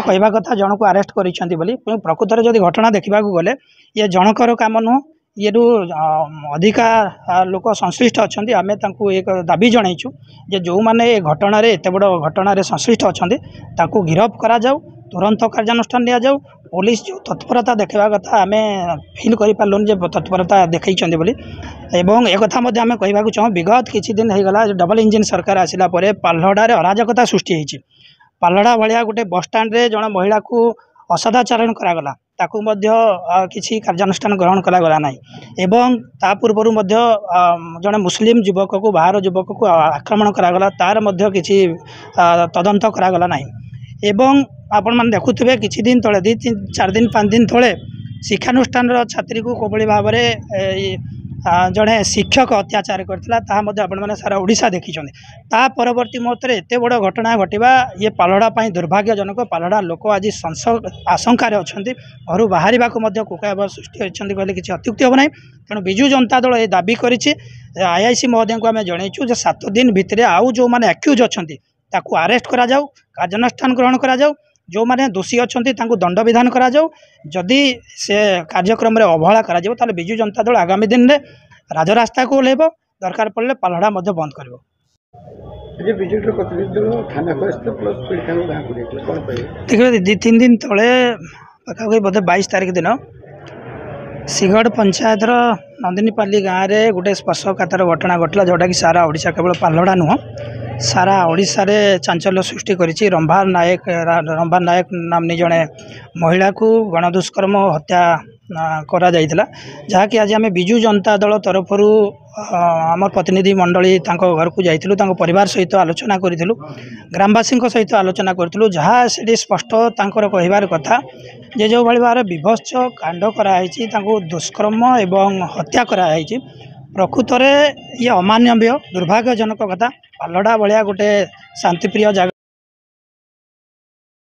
कहवा कथा जन को आरेस्ट कर प्रकृत में जब घटना देखा गले ये जनकर कम नुह ये अधिका लोक संश्लिष्ट अच्छा आम एक दाबी जनईचु जे जो मैंने घटन एत बड़ घटन संश्लिष्ट अच्छा गिरफ करा जाऊ तुरंत कार्यानुष्ठान नि जाऊ पुलिस जो तत्परता देखा कथा आम फिल करूँ जे तत्परता देखई एवं एक कथा आम कहवा चाहूँ विगत किसी दिन होगा डबल इंजिन सरकार आसला पाल्हड़ा अराजकता सृष्टि होती पाल्हड़ा भाया गोटे बस स्टाण्ड जड़े महिला को असदाचरण करागला ताकू किसी कार्यानुष्ठान ग्रहण करागला ना एवं ता पूर्वर जड़े मुस्लिम युवक को बाहर युवक को आक्रमण करागला तार किसी तदंत करागला ना एवं आपण मैंने देखुवे किसी दिन तले 2-4 दिन 5 दिन तले शिक्षानुष्ठान छात्री को कोभली भाव में जड़े शिक्षक अत्याचार करता मैंने सारा ओडिशा देखी ता परवर्ती मुहूर्त एत बड़ घटना घटवा ये पाल्हड़ा दुर्भाग्यजनक पाल्हड़ा लोक आज आशंकार अच्छा घर बाहर कुकाब सृष्टि होती कहले किसी अत्युक्ति हम ना तेणु विजु जनता दल ये दाबी कर आईआईसी महोदय को आम जनईचु 7 दिन भितर आउ जो मैंने एक्यूज अच्छा आरेस्ट करा जाऊ कार्यानुष्ठान ग्रहण करा जाऊ जो माने दोषी अच्छा दंड विधान करा जाऊ जदि से कार्यक्रम रे अवहेला करा जाऊ ताले विजु जनता दल आगामी दिन में राजरास्ता को ओह्लैब दरकार पड़े पाल्हड़ा बंद कर देखिए 2-3 दिन तले पाखापाखि बोधे 22 तारीख दिन सिगड़ पंचायत नंदिनीपाली गाँव में गोटे स्पर्शकातर घटना घटला जोटा कि सारा ओडिशा केवल पाल्हड़ा नुह सारा ओडिशा रे चांचल्य सृष्टि करिछि। रंभा नायक नामनी जड़े महिला को गणदुष्कर्म हत्या करा जाइतिला जहाँकि आज आम विजु जनता दल तरफ आम प्रतिनिधि मंडली घर को जाइलु परिवार सहित आलोचना करूँ ग्रामवासी सहित आलोचना करूँ जहाँ से स्पष्ट कहबार कथा जे जो भाई भाव विभत्स कांड कराई दुष्कर्म एवं हत्या कराई प्रकृत में ये अमानवीय दुर्भाग्यजनक कथा पाल्हड़ा भाया गोटे शांतिप्रिय जगह